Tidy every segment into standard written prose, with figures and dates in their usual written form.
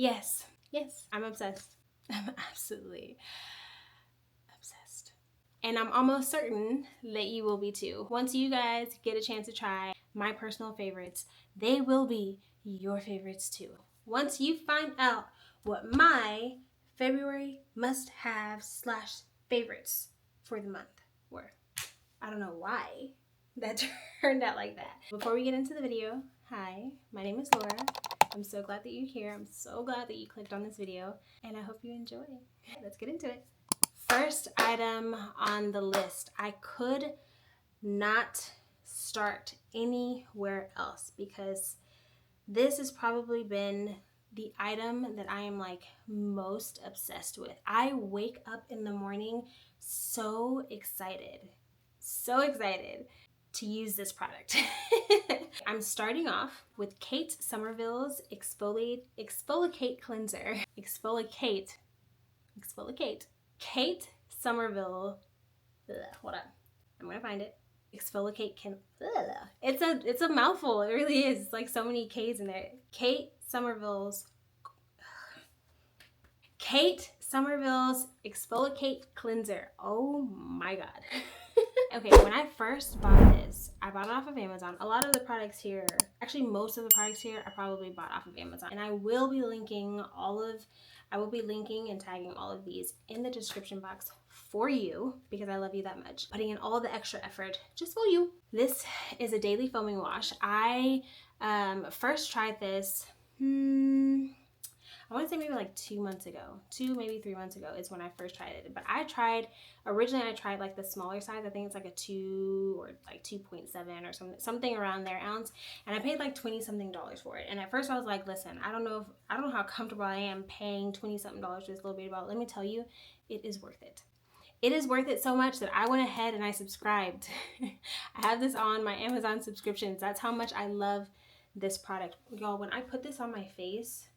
Yes, I'm obsessed. I'm absolutely obsessed. And I'm almost certain that you will be too. Once you guys get a chance to try my personal favorites, they will be your favorites too. Once you find out what my February must-have / favorites for the month were. I don't know why that turned out like that. Before we get into the video, hi, my name is Laura. I'm so glad that you're here. I'm so glad that you clicked on this video, and I hope you enjoy. Let's get into it. First item on the list, I could not start anywhere else because this has probably been the item that I am like most obsessed with. I wake up in the morning so excited to use this product. I'm starting off with Kate Somerville's Exfoliate Cleanser. Exfoliate. Kate Somerville. Hold on. I'm gonna find it. Exfoliate can. It's a mouthful. It really is. It's like so many K's in there. Kate Somerville's Exfoliate Cleanser. Oh my god. Okay, when I first bought this, I bought it off of Amazon. A lot of the products here, actually most of the products here, I probably bought off of Amazon. And I will be linking and tagging all of these in the description box for you because I love you that much. Putting in all the extra effort just for you. This is a daily foaming wash. I first tried this, I want to say maybe like 2 months ago, maybe 3 months ago is when I first tried it. But originally I tried like the smaller size. I think it's like a 2 or like 2.7 or something around there ounce. And I paid like $20 something for it. And at first I was like, listen, I don't know how comfortable I am paying $20 something for this little bitty bottle. Let me tell you, it is worth it. It is worth it so much that I went ahead and I subscribed. I have this on my Amazon subscriptions. That's how much I love this product. Y'all, when I put this on my face,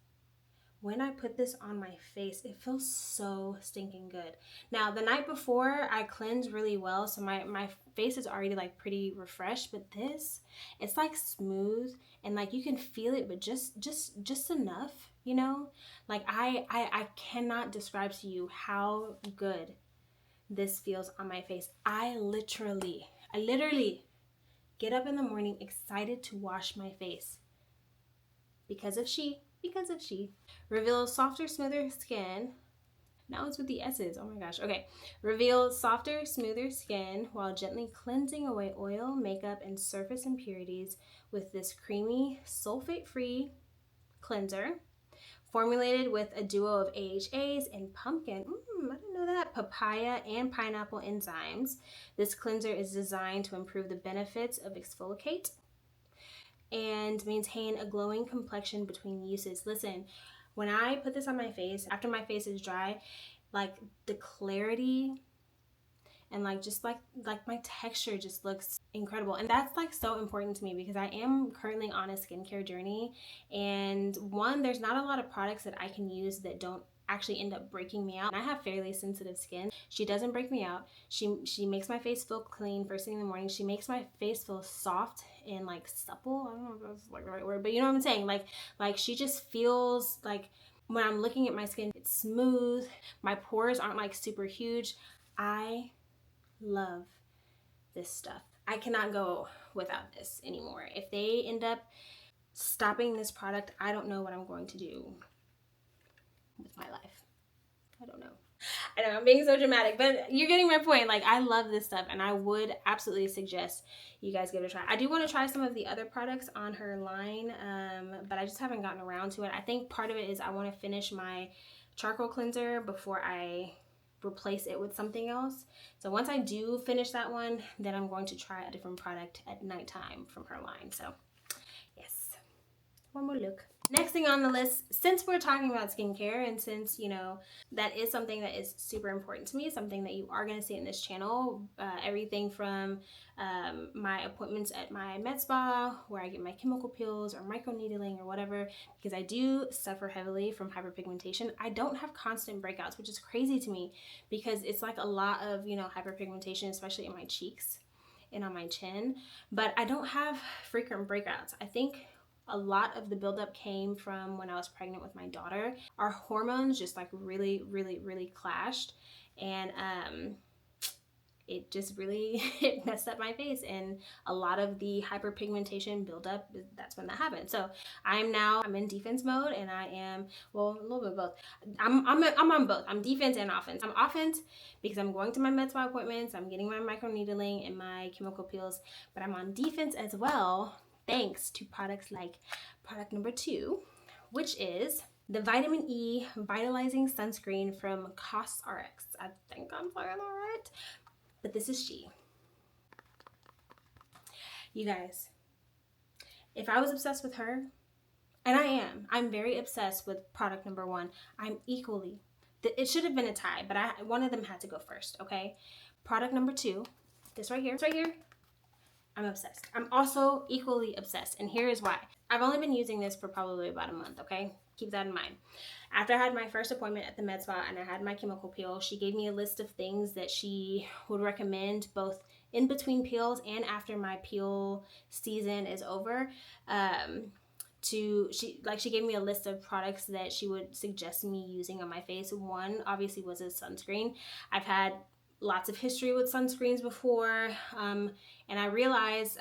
it feels so stinking good. Now, the night before, I cleansed really well, so my face is already like pretty refreshed, but this, it's like smooth and like you can feel it, but just enough, you know? Like I cannot describe to you how good this feels on my face. I literally get up in the morning excited to wash my face because of she reveals softer, smoother skin. Now it's with the S's. Oh my gosh. Okay. Reveals softer, smoother skin while gently cleansing away oil, makeup, and surface impurities with this creamy, sulfate-free cleanser. Formulated with a duo of AHAs and pumpkin, I didn't know that, papaya and pineapple enzymes. This cleanser is designed to improve the benefits of exfoliate and maintain a glowing complexion between uses. Listen, when I put this on my face, after my face is dry, like the clarity and like just like my texture just looks incredible. And that's like so important to me because I am currently on a skincare journey, and one, there's not a lot of products that I can use that don't actually end up breaking me out. And I have fairly sensitive skin. She doesn't break me out. She makes my face feel clean first thing in the morning. She makes my face feel soft and like supple. I don't know if that's like the right word, but you know what I'm saying? Like she just feels like when I'm looking at my skin, it's smooth. My pores aren't like super huge. I love this stuff. I cannot go without this anymore. If they end up stopping this product, I don't know what I'm going to do with my life. I don't know. I know I'm being so dramatic, but you're getting my point. Like, I love this stuff, and I would absolutely suggest you guys give it a try. I do want to try some of the other products on her line, but I just haven't gotten around to it. I think part of it is I want to finish my charcoal cleanser before I replace it with something else. So once I do finish that one, then I'm going to try a different product at nighttime from her line. So yes, one more look. Next thing on the list, since we're talking about skincare, and since, you know, that is something that is super important to me, something that you are going to see in this channel, everything from my appointments at my med spa, where I get my chemical peels or microneedling or whatever, because I do suffer heavily from hyperpigmentation. I don't have constant breakouts, which is crazy to me because it's like a lot of, you know, hyperpigmentation, especially in my cheeks and on my chin, but I don't have frequent breakouts. I think A lot of the buildup came from when I was pregnant with my daughter. Our hormones just like really clashed, and it just really it messed up my face, and a lot of the hyperpigmentation buildup, that's when that happened. So I'm in defense mode, and I am, well, a little bit of both. I'm on both. I'm defense and offense. I'm offense because I'm going to my med spa appointments, I'm getting my microneedling and my chemical peels, but I'm on defense as well thanks to products like product number 2, which is the Vitamin E Vitalizing Sunscreen from CosRx. I think I'm saying that right, but this is she. You guys, if I was obsessed with her, and I'm very obsessed with product number 1. I'm equally, it should have been a tie, but one of them had to go first, okay? Product number 2, this right here, I'm obsessed. I'm also equally obsessed, and here is why. I've only been using this for probably about a month, okay? Keep that in mind. After I had my first appointment at the med spa and I had my chemical peel, she gave me a list of things that she would recommend both in between peels and after my peel season is over. She gave me a list of products that she would suggest me using on my face. One obviously was a sunscreen. I've had lots of history with sunscreens before, and I realized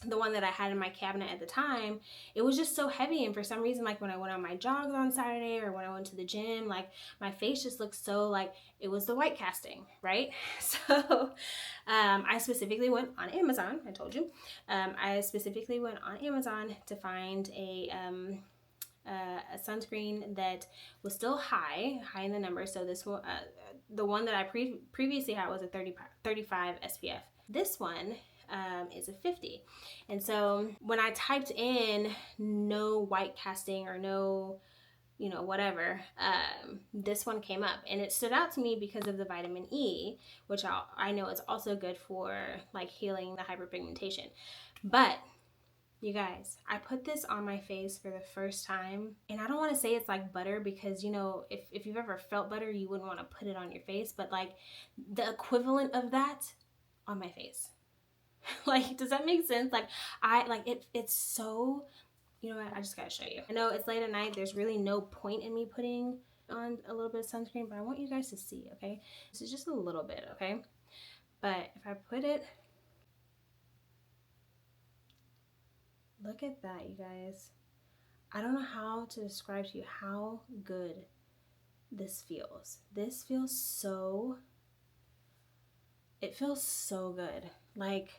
the one that I had in my cabinet at the time, it was just so heavy, and for some reason, like when I went on my jogs on Saturday or when I went to the gym, like my face just looked so like it was the white casting, right? So I specifically went on Amazon. I told you, I specifically went on Amazon to find a sunscreen that was still high in the numbers. So this one, the one that I previously had was a 35 SPF. This one is a 50. And so when I typed in no white casting or no, whatever, this one came up, and it stood out to me because of the vitamin E, which I know is also good for like healing the hyperpigmentation. But you guys, I put this on my face for the first time, and I don't want to say it's like butter because, if you've ever felt butter, you wouldn't want to put it on your face, but like the equivalent of that on my face. Like, does that make sense? Like, it's so, you know what, I just gotta show you. I know it's late at night, there's really no point in me putting on a little bit of sunscreen, but I want you guys to see, okay? This is just a little bit, okay? But if I put it, look at that, you guys. I don't know how to describe to you how good this feels. This feels so, it feels so good. Like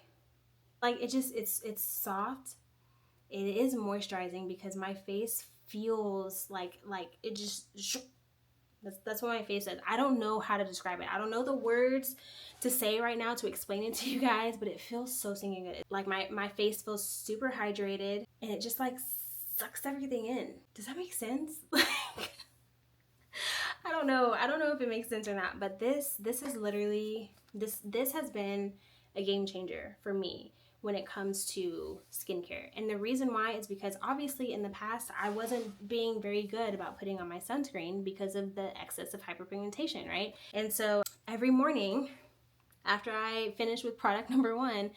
it just, it's soft. It is moisturizing because my face feels like it just, that's what my face says. I don't know how to describe it. I don't know the words to say right now to explain it to you guys, but it feels so stinking good. Like my face feels super hydrated, and it just like sucks everything in. Does that make sense? I don't know if it makes sense or not, but this is literally, this has been a game changer for me when it comes to skincare. And the reason why is because obviously in the past I wasn't being very good about putting on my sunscreen because of the excess of hyperpigmentation, right? And so every morning after I finish with product number 1,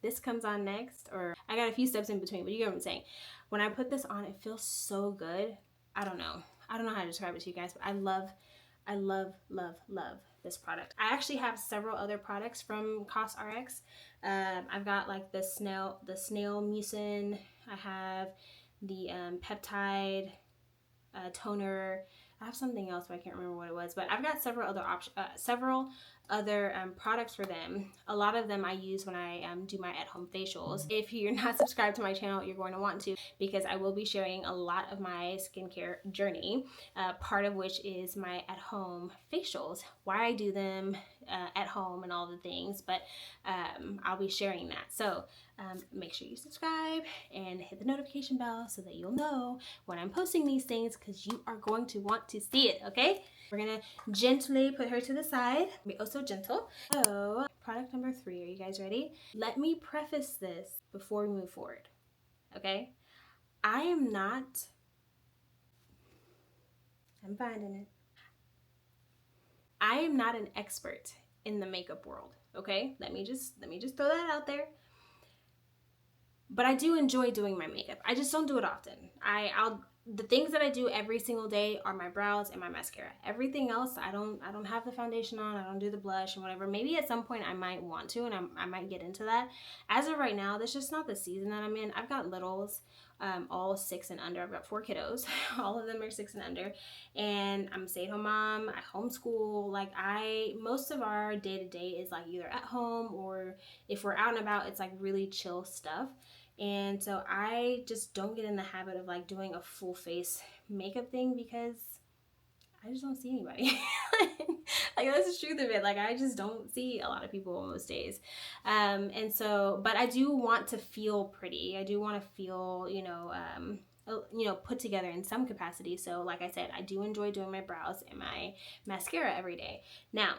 this comes on next, or I got a few steps in between, but you get what I'm saying. When I put this on, it feels so good. I don't know how to describe it to you guys, but I love this product. I actually have several other products from CosRx. I've got like the snail mucin. I have the peptide toner. I have something else, but I can't remember what it was. But I've got several other products for them. A lot of them I use when I do my at-home facials. If you're not subscribed to my channel, you're going to want to, because I will be sharing a lot of my skincare journey, part of which is my at-home facials, why I do them at home and all the things, but I'll be sharing that. So make sure you subscribe and hit the notification bell so that you'll know when I'm posting these things, because you are going to want to see it, okay? We're gonna gently put her to the side. Be oh so gentle. So, product number 3, are you guys ready? Let me preface this before we move forward, okay? I'm finding it. I am not an expert in the makeup world, okay? Let me just throw that out there. But I do enjoy doing my makeup. I just don't do it often. The things that I do every single day are my brows and my mascara. Everything else, I don't have the foundation on. I don't do the blush and whatever. Maybe at some point I might want to, and I might get into that. As of right now, that's just not the season that I'm in. I've got littles, all 6 and under. I've got 4 kiddos. All of them are 6 and under, and I'm a stay-at-home mom. I homeschool. Like most of our day-to-day is like either at home, or if we're out and about, it's like really chill stuff. And so I just don't get in the habit of like doing a full face makeup thing because I just don't see anybody. Like that's the truth of it. Like I just don't see a lot of people most days. And so, but I do want to feel pretty. I do want to feel, put together in some capacity. So like I said, I do enjoy doing my brows and my mascara every day. Now,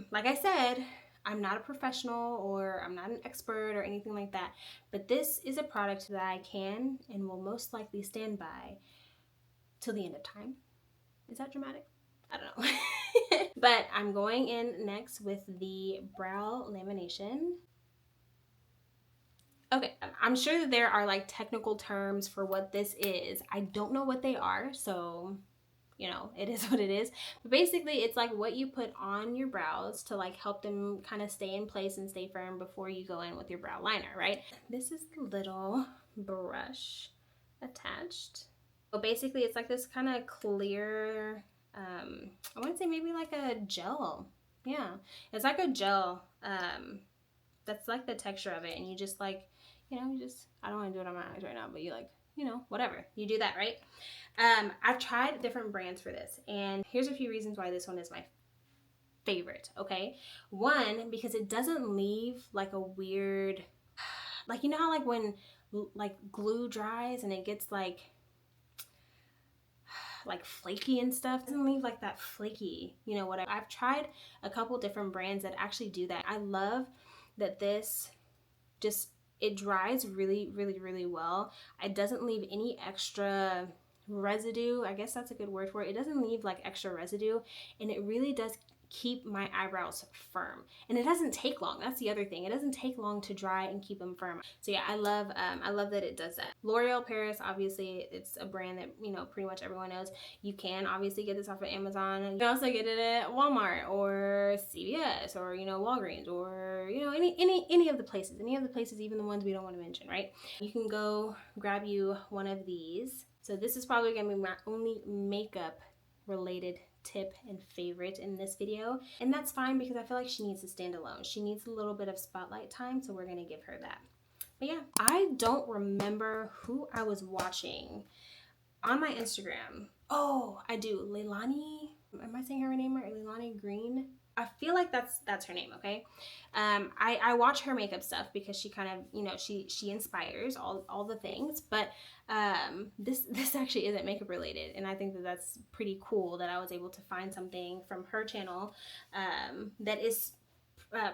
like I said, I'm not a professional or I'm not an expert or anything like that, but this is a product that I can and will most likely stand by till the end of time. Is that dramatic? I don't know. But I'm going in next with the brow lamination. Okay, I'm sure that there are like technical terms for what this is. I don't know what they are, so it is what it is. But basically, it's like what you put on your brows to like help them kind of stay in place and stay firm before you go in with your brow liner, right? This is the little brush attached. So basically, it's like this kind of clear, I want to say maybe like a gel. Yeah, it's like a gel. That's like the texture of it, and you just like, I don't want to do it on my eyes right now, but you like, whatever. You do that, right? I've tried different brands for this, and here's a few reasons why this one is my favorite, okay? One, because it doesn't leave like a weird, like, how like when like glue dries and it gets like flaky and stuff, it doesn't leave like that flaky, whatever. I've tried a couple different brands that actually do that. I love that this it dries really, really, really well. It doesn't leave any extra residue. I guess that's a good word for it. It doesn't leave like extra residue, and it really does keep my eyebrows firm. And it doesn't take long. That's the other thing. It doesn't take long to dry and keep them firm. So yeah, I love that it does that. L'Oreal Paris, obviously, it's a brand that pretty much everyone knows. You can obviously get this off of Amazon. You can also get it at Walmart or CVS or Walgreens or any of the places, even the ones we don't want to mention, right? You can go grab you one of these. So this is probably gonna be my only makeup related tip and favorite in this video, and that's fine because I feel like she needs to stand alone. She needs a little bit of spotlight time, so we're gonna give her that. But yeah, I don't remember who I was watching on my Instagram. Oh, I do. Leilani, am I saying her name right? Leilani Green. I feel like that's her name, okay? I watch her makeup stuff because she kind of, she inspires all the things, but this actually isn't makeup related, and I think that that's pretty cool that I was able to find something from her channel that is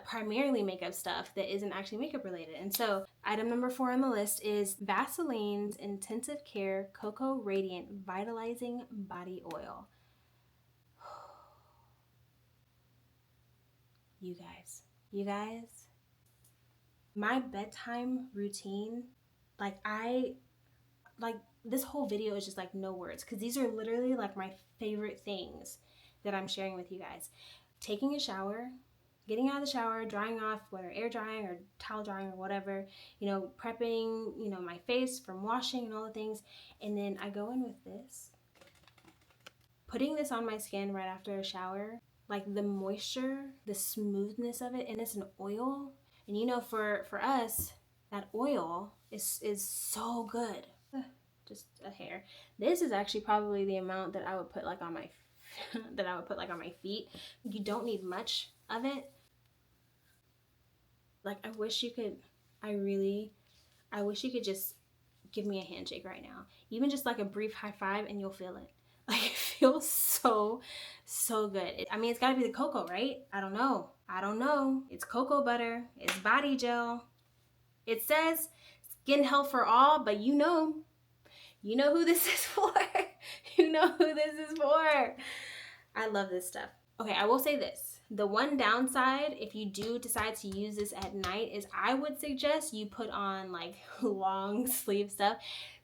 primarily makeup stuff that isn't actually makeup related. And so item number 4 on the list is Vaseline's Intensive Care Cocoa Radiant Vitalizing Body Oil. You guys, my bedtime routine, this whole video is just like no words, because these are literally like my favorite things that I'm sharing with you guys. Taking a shower, getting out of the shower, drying off, whether air drying or towel drying or whatever, prepping, my face from washing and all the things. And then I go in with this, putting this on my skin right after a shower. Like the moisture, the smoothness of it, and it's an oil. And for us, that oil is so good. Just a hair. This is actually probably the amount that I would put like on my on my feet. You don't need much of it. Like I wish you could just give me a handshake right now. Even just like a brief high five and you'll feel it. Like it feels so good. It's gotta be the cocoa, right? I don't know. It's cocoa butter. It's body gel. It says skin health for all, but you know who this is for. You know who this is for. I love this stuff. Okay, I will say this. The one downside, if you do decide to use this at night, is I would suggest you put on like long sleeve stuff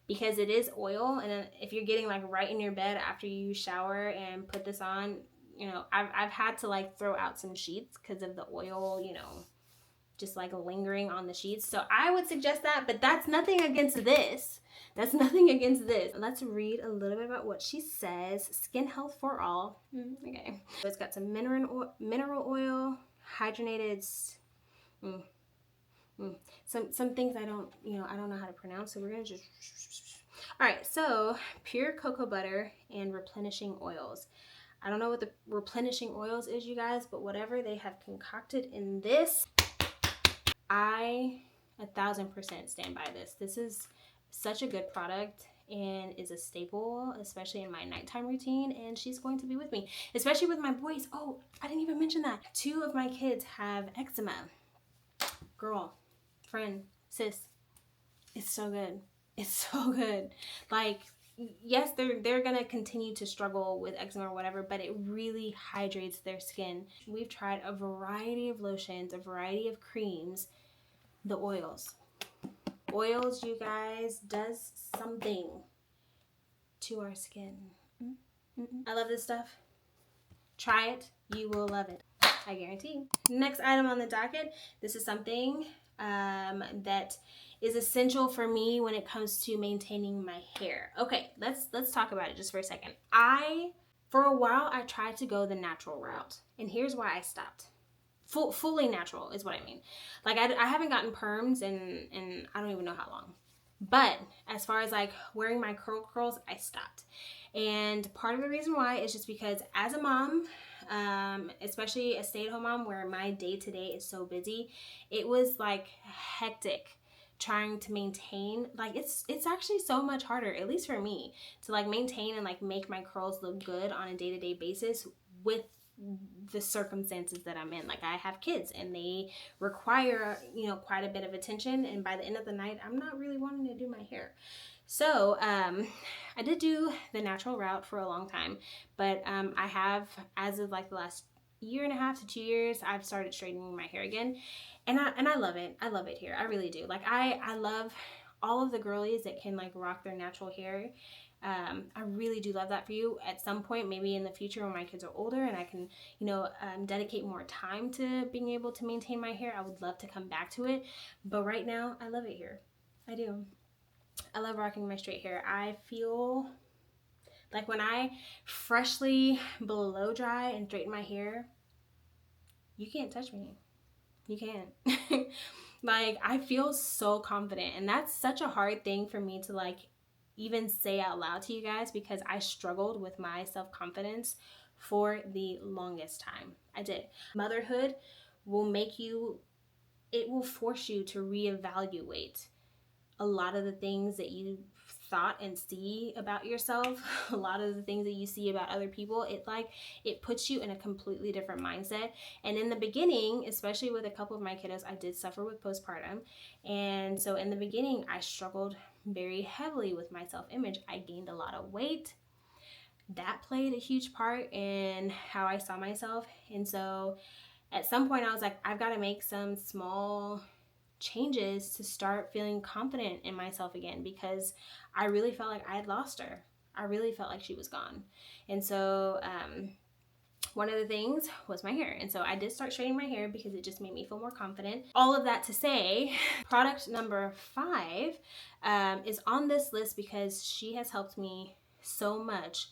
because it is oil. And if you're getting like right in your bed after you shower and put this on, you know, I've had to like throw out some sheets because of the oil, you know, just like lingering on the sheets. So I would suggest that, but that's nothing against this. That's nothing against this. Let's read a little bit about what she says. Skin health for all. Okay. So it's got some mineral oil, hydrogenated, mm, some things I don't, you know, I don't know how to pronounce. So we're gonna just. All right. So pure cocoa butter and replenishing oils. I don't know what the replenishing oils is, you guys, but whatever they have concocted in this, I 1000% stand by this. This is such a good product and is a staple, especially in my nighttime routine. And she's going to be with me, especially with my boys. Oh, I didn't even mention that. 2 of my kids have eczema. Girl, friend, sis, it's so good. It's so good. Like, yes, they're gonna continue to struggle with eczema or whatever, but it really hydrates their skin. We've tried a variety of lotions, a variety of creams. The oils, you guys, does something to our skin. I love this stuff. Try it, you will love it, I guarantee. Next item on the docket, this is something that is essential for me when it comes to maintaining my hair. Okay, let's talk about it just for a second. For a while I tried to go the natural route, and here's why I stopped. Fully natural is what I mean. Like I haven't gotten perms in I don't even know how long. But as far as like wearing my curls, I stopped. And part of the reason why is just because as a mom, especially a stay-at-home mom where my day-to-day is so busy, it was like hectic trying to maintain. Like it's actually so much harder, at least for me, to like maintain and like make my curls look good on a day-to-day basis with the circumstances that I'm in. Like I have kids and they require, you know, quite a bit of attention, and by the end of the night I'm not really wanting to do my hair. So I did do the natural route for a long time, but I have, as of like the last 1.5 to 2 years, I've started straightening my hair again, and I love it. I love it here. I really do. Like I love all of the girlies that can like rock their natural hair. I really do love that for you. At some point, maybe in the future when my kids are older and I can, you know, dedicate more time to being able to maintain my hair, I would love to come back to it. But right now, I love it here. I do. I love rocking my straight hair. I feel like when I freshly blow dry and straighten my hair, you can't touch me. You can't. Like I feel so confident, and that's such a hard thing for me to like even say out loud to you guys, because I struggled with my self-confidence for the longest time. I did. Motherhood will make you, it will force you to reevaluate a lot of the things that you thought and see about yourself, a lot of the things that you see about other people. It puts you in a completely different mindset. And in the beginning, especially with a couple of my kiddos, I did suffer with postpartum. And so in the beginning, I struggled very heavily with my self-image. I gained a lot of weight. That played a huge part in how I saw myself. And so at some point I was like, I've got to make some small changes to start feeling confident in myself again, because I really felt like I had lost her. I really felt like she was gone. And so one of the things was my hair. And so I did start straightening my hair because it just made me feel more confident. All of that to say, product number 5 is on this list because she has helped me so much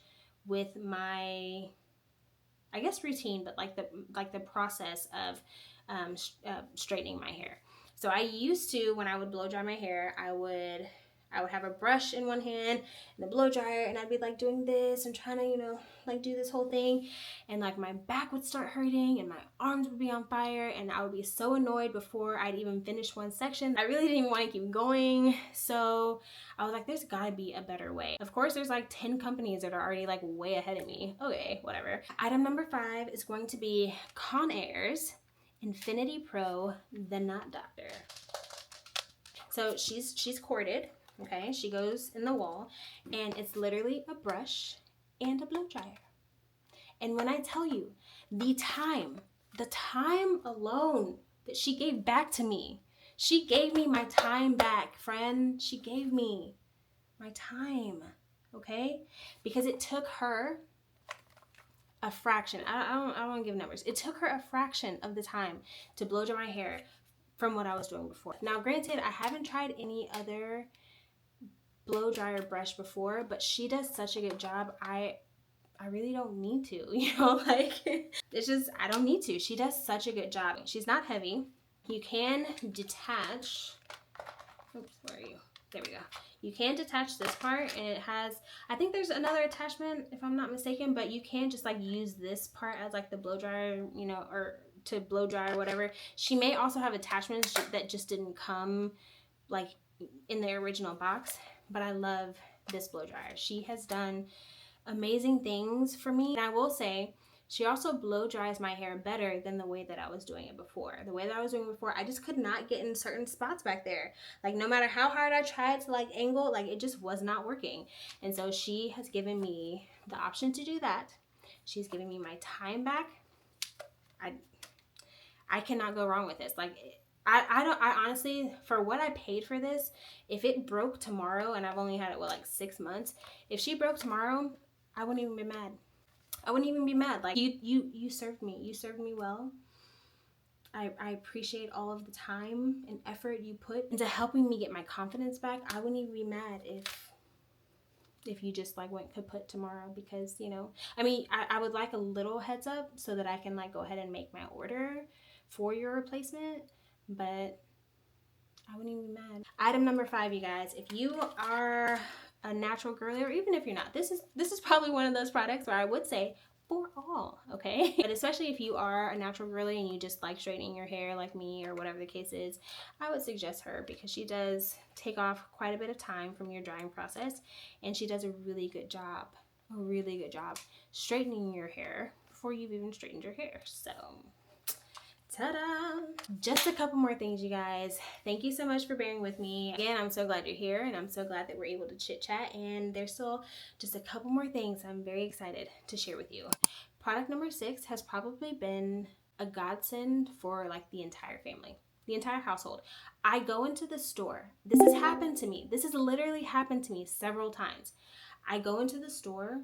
with my, I guess, routine, but like the process of straightening my hair. So I used to, when I would blow dry my hair, I would have a brush in one hand and the blow dryer, and I'd be like doing this and trying to, you know, like do this whole thing, and like my back would start hurting and my arms would be on fire, and I would be so annoyed before I'd even finish one section. I really didn't even want to keep going. So I was like, there's gotta be a better way. Of course, there's like 10 companies that are already like way ahead of me. Okay, whatever. Item number 5 is going to be Conair's Infinity Pro, the Knot Doctor. So she's corded, okay? She goes in the wall, and it's literally a brush and a blow dryer. And when I tell you the time alone that she gave back to me, she gave me my time back, friend. She gave me my time, okay? Because it took her a fraction. I don't want to give numbers. It took her a fraction of the time to blow dry my hair from what I was doing before. Now, granted, I haven't tried any other blow dryer brush before, but she does such a good job. I really don't need to, you know, like it's just, I don't need to. She does such a good job. She's not heavy. You can detach, oops, where are you? There we go. You can detach this part, and it has, I think there's another attachment if I'm not mistaken, but you can just like use this part as like the blow dryer, you know, or to blow dry or whatever. She may also have attachments that just didn't come like in the original box, but I love this blow dryer. She has done amazing things for me. And I will say, she also blow dries my hair better than the way that I was doing it before. The way that I was doing it before, I just could not get in certain spots back there. Like no matter how hard I tried to like angle, like it just was not working. And so she has given me the option to do that. She's giving me my time back. I cannot go wrong with this. Like I honestly, for what I paid for this, if it broke tomorrow, and I've only had it, what, like 6 months, if she broke tomorrow, I wouldn't even be mad. I wouldn't even be mad. Like you served me. You served me well. I appreciate all of the time and effort you put into helping me get my confidence back. I wouldn't even be mad if you just like went kaput tomorrow, because, you know, I mean, I would like a little heads up so that I can like go ahead and make my order for your replacement, but I wouldn't even be mad. Item number 5, you guys, if you are a natural girly, or even if you're not, this is probably one of those products where I would say for all, okay? But especially if you are a natural girly and you just like straightening your hair like me or whatever the case is, I would suggest her, because she does take off quite a bit of time from your drying process, and she does a really good job straightening your hair before you've even straightened your hair. So ta-da! Just a couple more things, you guys. Thank you so much for bearing with me. Again, I'm so glad you're here, and I'm so glad that we're able to chit chat, and there's still just a couple more things I'm very excited to share with you. Product number 6 has probably been a godsend for like the entire family, the entire household. I go into the store. This has happened to me. This has literally happened to me several times. I go into the store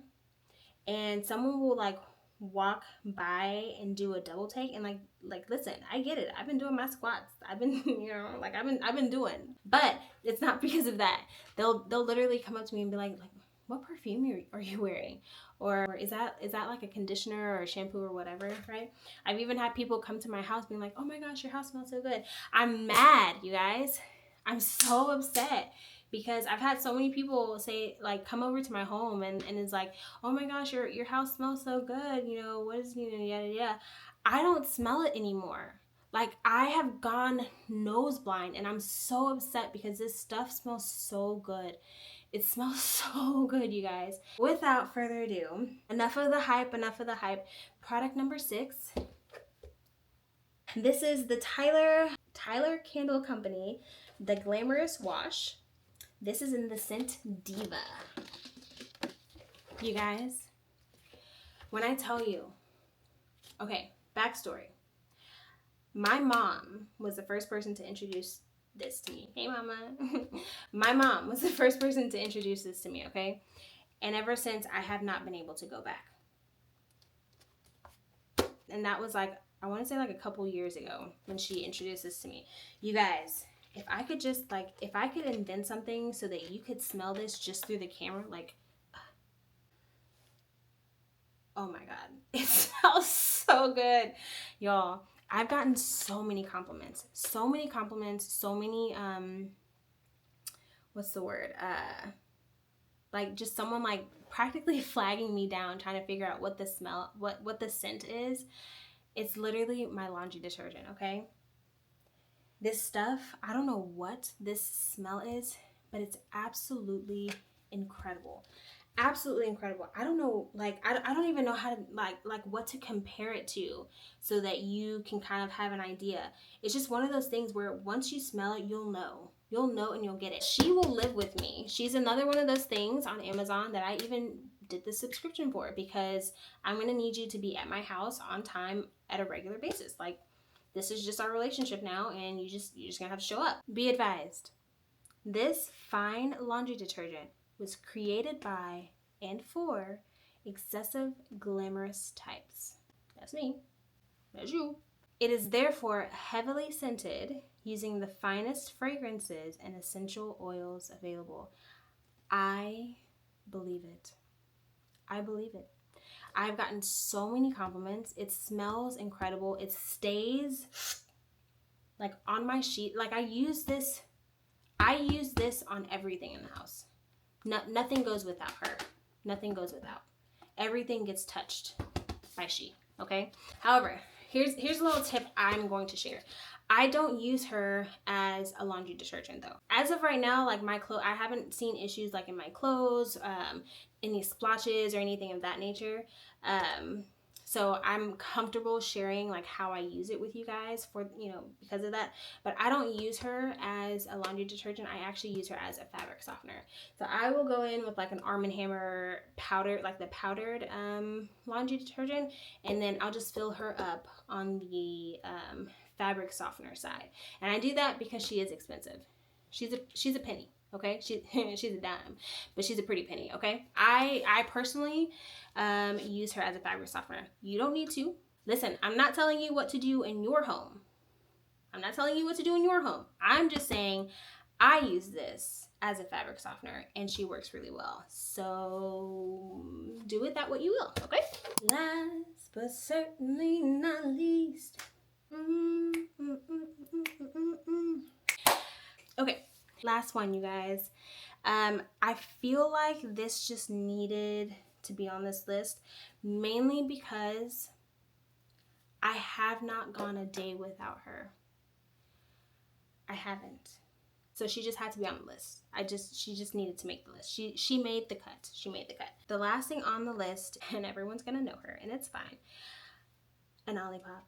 and someone will like walk by and do a double take, and like listen, I get it. I've been doing my squats. I've been, you know, like I've been doing, but it's not because of that. They'll literally come up to me and be like what perfume are you wearing? Or is that like a conditioner or a shampoo or whatever, right? I've even had people come to my house being like, oh my gosh, your house smells so good. I'm mad, you guys. I'm so upset, because I've had so many people say, like, come over to my home and it's like, oh my gosh, your house smells so good, you know, what is, you know, yada yada. I don't smell it anymore. Like, I have gone nose blind, and I'm so upset because this stuff smells so good. It smells so good, you guys. Without further ado, enough of the hype. Product number 6. This is the Tyler Candle Company, the Glamorous Wash. This is in the scent Diva. You guys, when I tell you, okay, backstory. My mom was the first person to introduce this to me. Hey, mama. My mom was the first person to introduce this to me, okay? And ever since, I have not been able to go back. And that was like, I want to say like a couple years ago when she introduced this to me. You guys, if I could just like, if I could invent something so that you could smell this just through the camera, like, oh my God, it smells so good. Y'all, I've gotten so many compliments, so many, what's the word? Like just someone like practically flagging me down, trying to figure out what the smell, what the scent is. It's literally my laundry detergent, okay? This stuff, I don't know what this smell is, but it's absolutely incredible. Absolutely incredible. I don't know, like, I don't even know how to, like what to compare it to so that you can kind of have an idea. It's just one of those things where once you smell it, you'll know. You'll know and you'll get it. She will live with me. She's another one of those things on Amazon that I even did the subscription for, because I'm going to need you to be at my house on time at a regular basis. Like, this is just our relationship now, and you're just going to have to show up. Be advised, this fine laundry detergent was created by and for excessive glamorous types. That's me. That's you. It is therefore heavily scented, using the finest fragrances and essential oils available. I believe it. I believe it. I've gotten so many compliments. It smells incredible. It stays like on my sheet. Like, I use this on everything in the house. Nothing goes without her. Nothing goes without. Everything gets touched by she, okay? However, here's a little tip I'm going to share. I don't use her as a laundry detergent though. As of right now, like my clothes, I haven't seen issues like in my clothes, any splotches or anything of that nature. So I'm comfortable sharing like how I use it with you guys for, because of that. But I don't use her as a laundry detergent. I actually use her as a fabric softener. So I will go in with like an Arm & Hammer powder, like the powdered laundry detergent, and then I'll just fill her up on the fabric softener side. And I do that because she is expensive. She's a penny. Okay, she's a dime, but she's a pretty penny. Okay, I personally use her as a fabric softener. You don't need to. Listen, I'm not telling you what to do in your home. I'm just saying I use this as a fabric softener, and she works really well. So do with that what you will. Okay. Last but certainly not least. Okay. Last one, you guys. I feel like this just needed to be on this list, mainly because I have not gone a day without her. I haven't. So she just had to be on the list. She just needed to make the list. She made the cut. The last thing on the list, and everyone's gonna know her, and it's fine, an Olipop.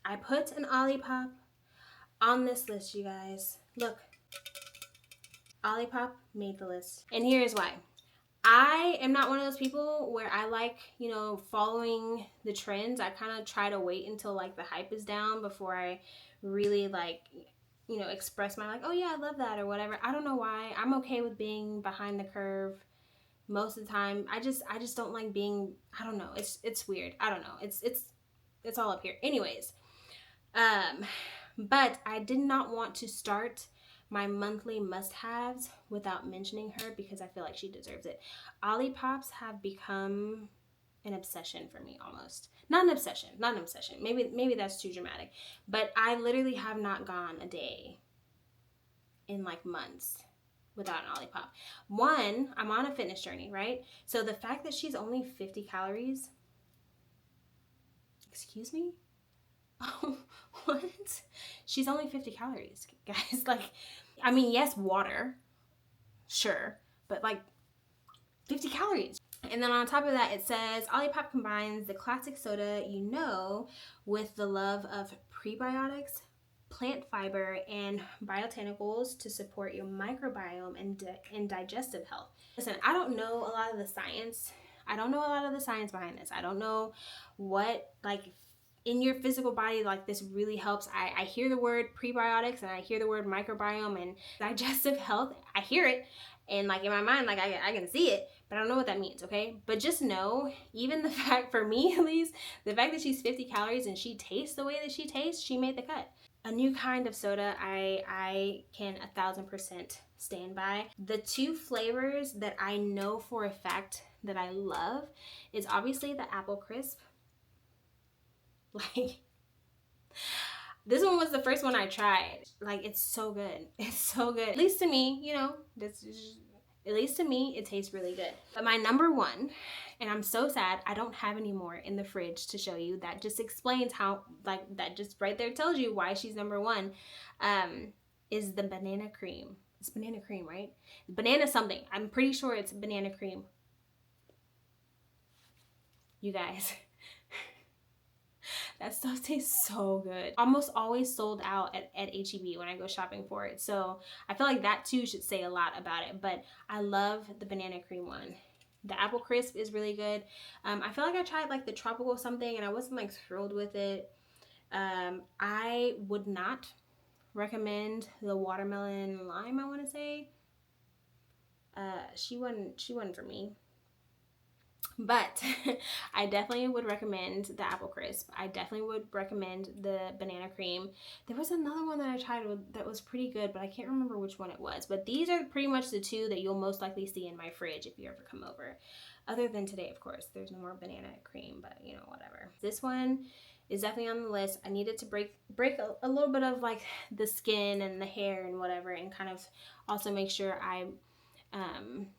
I put an Olipop on this list, you guys. Look. Olipop made the list. And here's why. I am not one of those people where I like, following the trends. I kind of try to wait until like the hype is down before I really like, express my like, oh yeah, I love that or whatever. I don't know why. I'm okay with being behind the curve most of the time. I just don't like being, I don't know. It's weird. I don't know. It's all up here. Anyways, but I did not want to start my monthly must-haves without mentioning her because I feel like she deserves it. Olipops have become an obsession for me almost. Not an obsession. Maybe that's too dramatic. But I literally have not gone a day in like months without an Olipop. One, I'm on a fitness journey, right? So the fact that she's only 50 calories, excuse me? Oh, what? She's only 50 calories, guys. Like, I mean, yes, water, sure, but like 50 calories. And then on top of that, it says Olipop combines the classic soda with the love of prebiotics, plant fiber, and biobotanicals to support your microbiome and digestive health. Listen, I don't know a lot of the science. Behind this. I don't know what, like, in your physical body, like, this really helps. I hear the word prebiotics and I hear the word microbiome and digestive health. I hear it, and like in my mind, like I can see it, but I don't know what that means, okay? But just know, even the fact, for me at least, the fact that she's 50 calories and she tastes the way that she tastes, she made the cut. A new kind of soda I can 1000% stand by. The two flavors that I know for a fact that I love is obviously the apple crisp. Like, this one was the first one I tried. Like, it's so good. It's so good. At least to me, at least to me, it tastes really good. But my number one, and I'm so sad I don't have any more in the fridge to show you. That just explains how, like, that just right there tells you why she's number one, is the banana cream. It's banana cream, right? Banana something. I'm pretty sure it's banana cream. You guys. That stuff tastes so good. Almost always sold out at HEB when I go shopping for it. So I feel like that too should say a lot about it. But I love the banana cream one. The apple crisp is really good. I feel like I tried like the tropical something and I wasn't like thrilled with it. I would not recommend the watermelon lime, I want to say. She wasn't for me. But I definitely would recommend the apple crisp. I definitely would recommend the banana cream. There was another one that I tried that was pretty good, but I can't remember which one it was. But these are pretty much the two that you'll most likely see in my fridge if you ever come over. Other than today, of course. There's no more banana cream, but you know, whatever. This one is definitely on the list. I needed to break a little bit of like the skin and the hair and whatever, and kind of also make sure I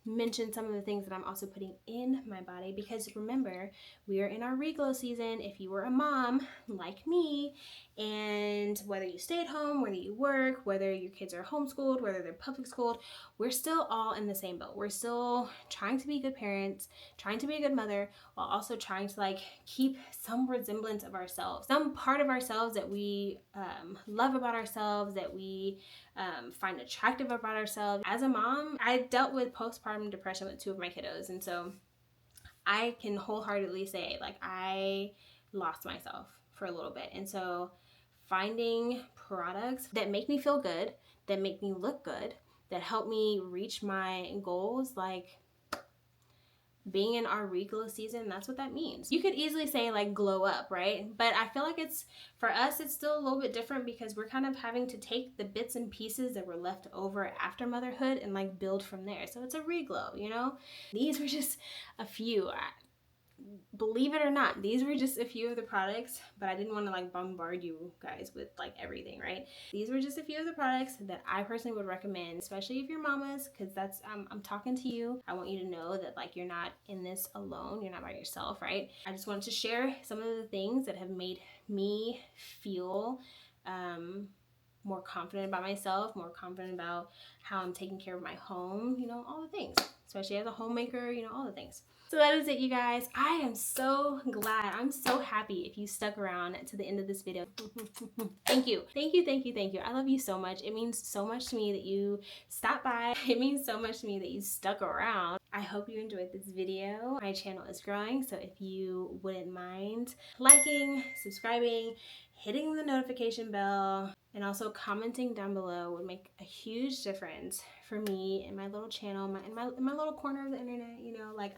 mention some of the things that I'm also putting in my body, because remember, we are in our reglow season. If you were a mom like me, and whether you stay at home, whether you work, whether your kids are homeschooled, whether they're public schooled, we're still all in the same boat. We're still trying to be good parents, trying to be a good mother, while also trying to like keep some resemblance of ourselves, some part of ourselves that we love about ourselves, that we find attractive about ourselves. As a mom, I dealt with postpartum depression with two of my kiddos, and so I can wholeheartedly say like I lost myself for a little bit. And so finding products that make me feel good, that make me look good, that help me reach my goals, like being in our reglow season, that's what that means. You could easily say like glow up, right? But I feel like it's, for us, it's still a little bit different because we're kind of having to take the bits and pieces that were left over after motherhood and like build from there. So it's a reglow, you know? These were just a few. Believe it or not, these were just a few of the products, but I didn't want to like bombard you guys with like everything, right? These were just a few of the products that I personally would recommend, especially if you're mamas, because that's I'm talking to you. I want you to know that like you're not in this alone, you're not by yourself, right? I just wanted to share some of the things that have made me feel more confident about myself, more confident about how I'm taking care of my home, you know, all the things, especially as a homemaker, you know, all the things. So that is it, you guys. I am so glad. I'm so happy if you stuck around to the end of this video. Thank you. Thank you, thank you, thank you. I love you so much. It means so much to me that you stopped by. It means so much to me that you stuck around. I hope you enjoyed this video. My channel is growing, so if you wouldn't mind liking, subscribing, hitting the notification bell, and also commenting down below would make a huge difference for me and my little channel, in my little corner of the internet, you know, like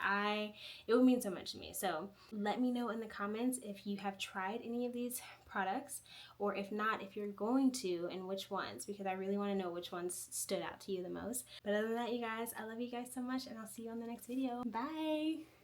it would mean so much to me. So let me know in the comments if you have tried any of these products, or if not, if you're going to, and which ones, because I really want to know which ones stood out to you the most. But other than that, you guys, I love you guys so much, and I'll see you on the next video. Bye!